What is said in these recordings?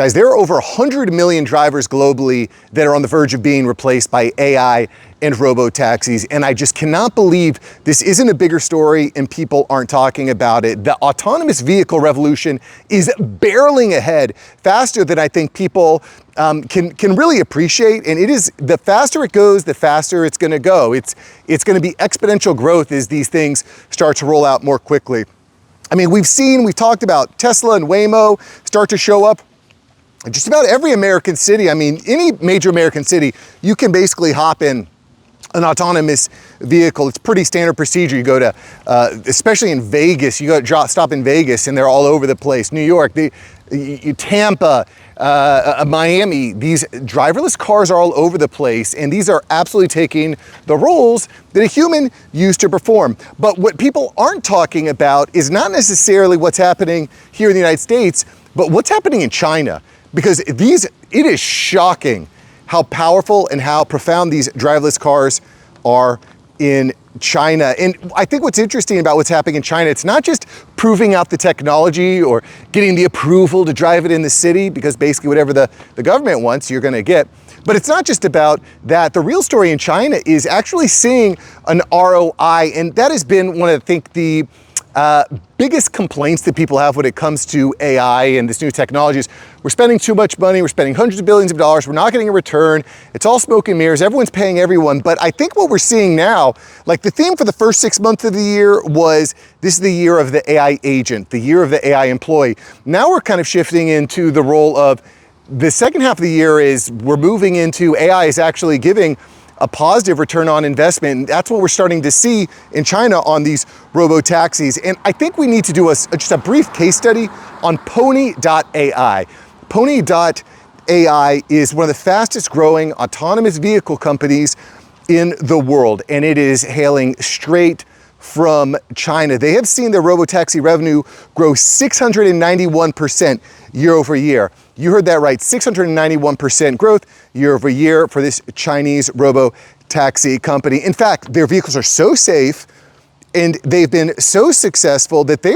Guys, there are over 100 million drivers globally that are on the verge of being replaced by AI and robotaxis, and I just cannot believe this isn't a bigger story and people aren't talking about it. The autonomous vehicle revolution is barreling ahead faster than I think people can really appreciate, and it is, the faster it goes, the faster it's gonna go. It's gonna be exponential growth as these things start to roll out more quickly. I mean, we've talked about Tesla and Waymo start to show up just about every American city. I mean, any major American city, you can basically hop in an autonomous vehicle. It's pretty standard procedure. You go to, especially in Vegas, you go stop in Vegas and they're all over the place. New York, Tampa, Miami, these driverless cars are all over the place, and these are absolutely taking the roles that a human used to perform. But what people aren't talking about is not necessarily what's happening here in the United States, but what's happening in China. Because it is shocking how powerful and how profound these driverless cars are in China. And I think what's interesting about what's happening in China, it's not just proving out the technology or getting the approval to drive it in the city, because basically whatever the government wants, you're gonna get. But it's not just about that. The real story in China is actually seeing an ROI, and that has been one of, I think, the biggest complaints that people have when it comes to AI and this new technology is we're spending too much money, we're spending hundreds of billions of dollars, we're not getting a return, it's all smoke and mirrors, everyone's paying everyone. But I think what we're seeing now, like the theme for the first 6 months of the year was, this is the year of the AI agent, the year of the AI employee. Now we're kind of shifting into the role of the second half of the year is we're moving into AI is actually giving a positive return on investment. And that's what we're starting to see in China on these robotaxis. And I think we need to do just a brief case study on Pony.AI. Pony.AI is one of the fastest growing autonomous vehicle companies in the world, and it is hailing straight from China. They have seen their robotaxi revenue grow 691% year over year. You heard that right, 691% growth year over year for this Chinese robotaxi company. In fact, their vehicles are so safe and they've been so successful that they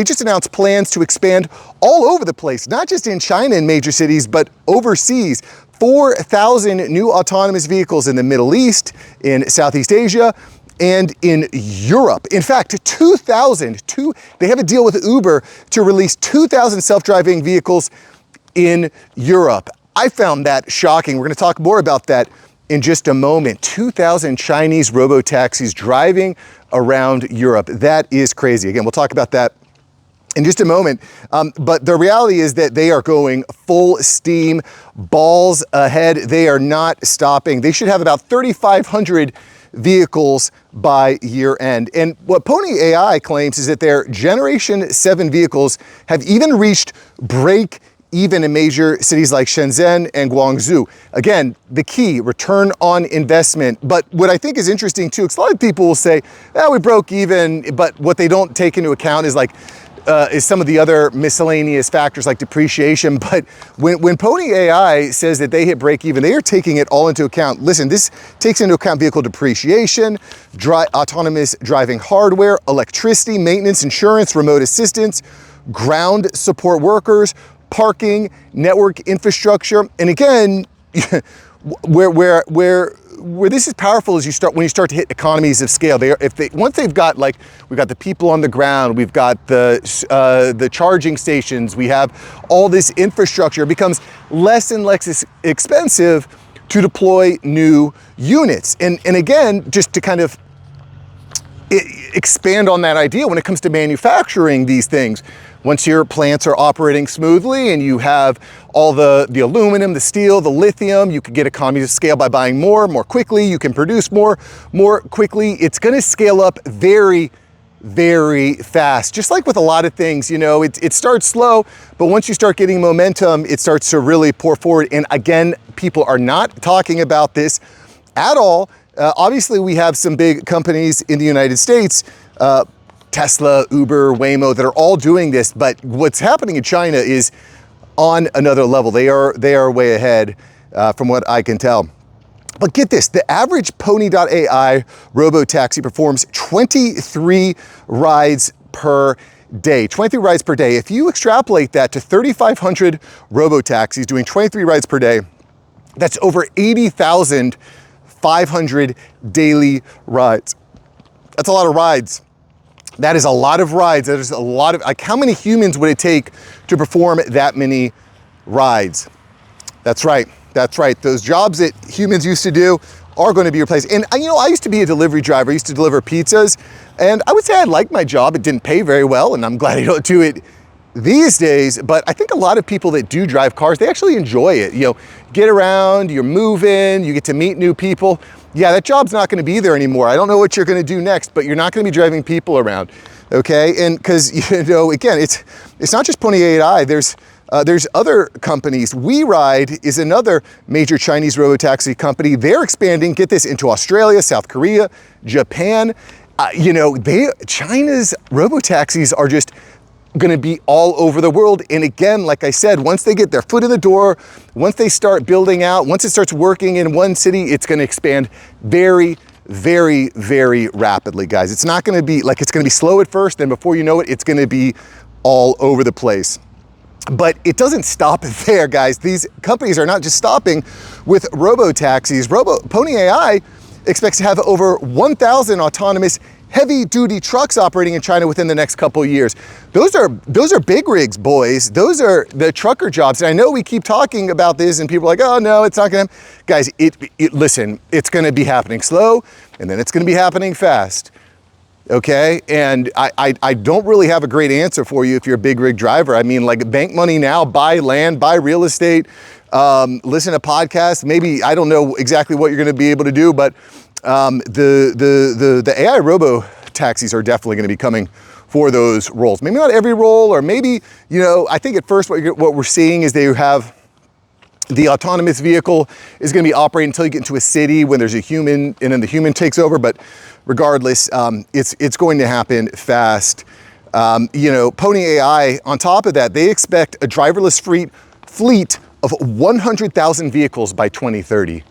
just announced plans to expand all over the place, not just in China in major cities, but overseas. 4,000 new autonomous vehicles in the Middle East, in Southeast Asia, and in Europe. In fact, they have a deal with Uber to release 2,000 self-driving vehicles in Europe. I found that shocking. We're gonna talk more about that in just a moment. 2,000 Chinese robotaxis driving around Europe. That is crazy. Again, we'll talk about that in just a moment. But the reality is that they are going full steam, balls ahead. They are not stopping. They should have about 3,500 vehicles by year end. And what Pony.AI claims is that their Generation 7 vehicles have even reached break even in major cities like Shenzhen and Guangzhou. Again, the key, return on investment. But what I think is interesting too, because a lot of people will say, we broke even, but what they don't take into account is is some of the other miscellaneous factors like depreciation. But when Pony.AI says that they hit break even, they are taking it all into account. Listen, this takes into account vehicle depreciation, autonomous driving hardware, electricity, maintenance, insurance, remote assistance, ground support workers, parking, network infrastructure. And again, where this is powerful is when you start to hit economies of scale. Once they've got, like, we've got the people on the ground, we've got the charging stations, we have all this infrastructure, it becomes less and less expensive to deploy new units. And again, just to kind of expand on that idea when it comes to manufacturing these things, once your plants are operating smoothly and you have all the aluminum, the steel, the lithium, you can get economies of scale by buying more quickly. You can produce more quickly. It's going to scale up very, very fast. Just like with a lot of things, it starts slow, but once you start getting momentum, it starts to really pour forward. And again, people are not talking about this at all. Obviously, we have some big companies in the United States, Tesla, Uber, Waymo, that are all doing this, but what's happening in China is on another level. They are way ahead from what I can tell. But get this, the average Pony.AI robotaxi performs 23 rides per day, 23 rides per day. If you extrapolate that to 3,500 robotaxis doing 23 rides per day, that's over 80,500 daily rides. That's a lot of rides. That is a lot of rides. That is a lot of, like, how many humans would it take to perform that many rides? That's right. That's right. Those jobs that humans used to do are going to be replaced. And you know, I used to be a delivery driver. I used to deliver pizzas, and I would say I liked my job. It didn't pay very well, and I'm glad I don't do it these days. But I think a lot of people that do drive cars, they actually enjoy it. You know, get around, you're moving, you get to meet new people. Yeah, that job's not going to be there anymore. I don't know what you're going to do next, but you're not going to be driving people around, okay? And because, you know, again, it's not just Pony.AI. There's other companies. WeRide is another major Chinese robotaxi company. They're expanding, get this, into Australia, South Korea, Japan. You know, China's robotaxis are just going to be all over the world. And again, like I said, once they get their foot in the door, once they start building out, once it starts working in one city, it's going to expand very, very, very rapidly, guys. It's not going to be like, it's going to be slow at first, then before you know it, it's going to be all over the place. But it doesn't stop there, guys. These companies are not just stopping with robotaxis. Pony.AI expects to have over 1,000 autonomous heavy-duty trucks operating in China within the next couple of years. Those are big rigs, boys. Those are the trucker jobs. And I know we keep talking about this, and people are like, "Oh no, it's not going to." Guys, listen, it's going to be happening slow, and then it's going to be happening fast. Okay, and I don't really have a great answer for you if you're a big rig driver. I mean, like, bank money now, buy land, buy real estate, listen to podcasts. Maybe, I don't know exactly what you're going to be able to do, but the AI robo taxis are definitely going to be coming for those roles. Maybe not every role, or maybe, you know, I think at first what we're seeing is they have the autonomous vehicle is going to be operating until you get into a city when there's a human, and then the human takes over. But regardless, it's going to happen fast. You know, Pony.AI, on top of that, they expect a driverless fleet of 100,000 vehicles by 2030.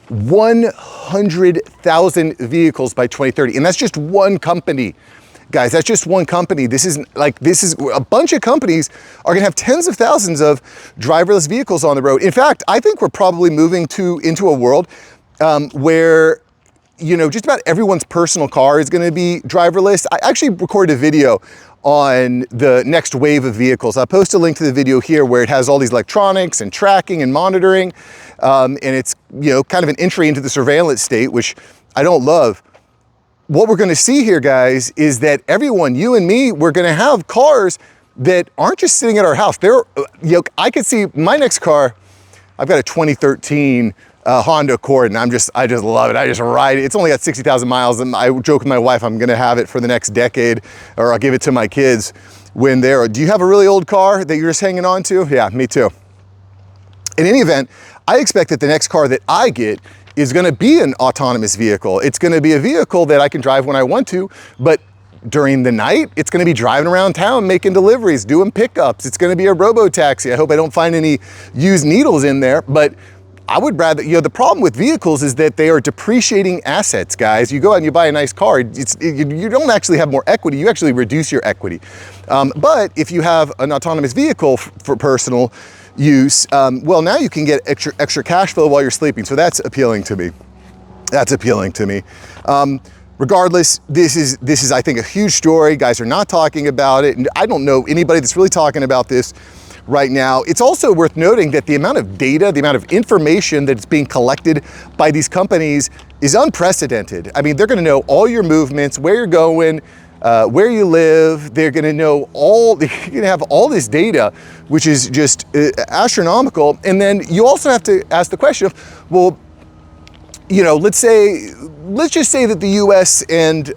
100,000 vehicles by 2030. And that's just one company. Guys, that's just one company. This is a bunch of companies are gonna have tens of thousands of driverless vehicles on the road. In fact, I think we're probably moving into a world where, you know, just about everyone's personal car is gonna be driverless. I actually recorded a video on the next wave of vehicles. I'll post a link to the video here where it has all these electronics and tracking and monitoring. And it's, you know, kind of an entry into the surveillance state, which I don't love. What we're gonna see here, guys, is that everyone, you and me, we're gonna have cars that aren't just sitting at our house. They're, you know, I could see my next car. I've got a 2013 Honda Accord, and I just love it. I just ride it. It's only got 60,000 miles, and I joke with my wife, I'm gonna have it for the next decade, or I'll give it to my kids when they're. Do you have a really old car that you're just hanging on to? Yeah, me too. In any event, I expect that the next car that I get is gonna be an autonomous vehicle. It's gonna be a vehicle that I can drive when I want to, but during the night, it's gonna be driving around town, making deliveries, doing pickups. It's gonna be a robo-taxi. I hope I don't find any used needles in there, but I would rather, you know, the problem with vehicles is that they are depreciating assets, guys. You go out and you buy a nice car, you don't actually have more equity, you actually reduce your equity. But if you have an autonomous vehicle for personal use, well, now you can get extra cash flow while you're sleeping. So that's appealing to me. That's appealing to me. Regardless, this is, I think, a huge story. Guys are not talking about it. And I don't know anybody that's really talking about this right now. It's also worth noting that the amount of data, the amount of information that's being collected by these companies is unprecedented. I mean, they're gonna know all your movements, where you're going, where you live. They're gonna know you're gonna have all this data, which is just astronomical. And then you also have to ask the question of, well, you know, let's just say that the US and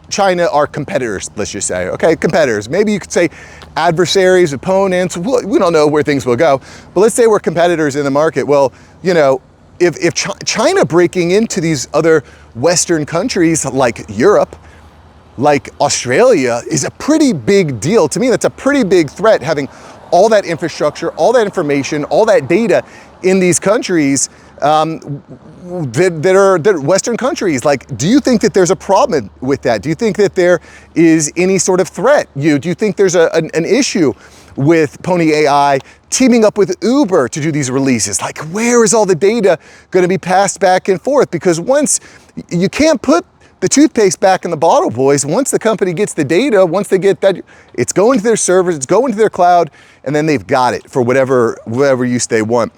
China are competitors, let's just say, okay, competitors. Maybe you could say adversaries, opponents, we don't know where things will go, but let's say we're competitors in the market. Well, you know, if China breaking into these other Western countries like Europe, like Australia, is a pretty big deal. To me, that's a pretty big threat, having all that infrastructure, all that information, all that data in these countries that are Western countries. Like, do you think that there's a problem with that? Do you think that there is any sort of threat? Do you think there's an issue with Pony.AI teaming up with Uber to do these releases? Like, where is all the data going to be passed back and forth? Because once you can't put the toothpaste back in the bottle, boys. Once the company gets the data, once they get that, it's going to their servers, it's going to their cloud, and then they've got it for whatever use they want.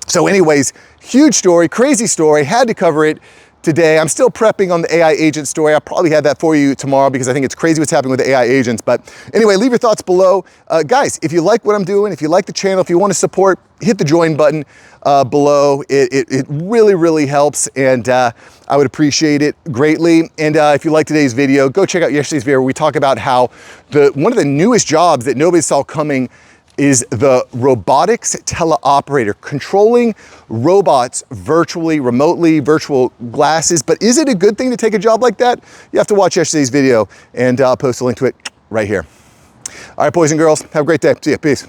So anyways, huge story, crazy story, had to cover it today. I'm still prepping on the AI agent story. I'll probably have that for you tomorrow because I think it's crazy what's happening with the AI agents. But anyway, leave your thoughts below. Guys, if you like what I'm doing, if you like the channel, if you want to support, hit the join button below. It really, really helps, and I would appreciate it greatly. And if you like today's video, go check out yesterday's video where we talk about how one of the newest jobs that nobody saw coming is the robotics teleoperator, controlling robots virtually, remotely, virtual glasses. But is it a good thing to take a job like that? You have to watch yesterday's video, and I'll post a link to it right here. All right, boys and girls, have a great day. See ya, peace.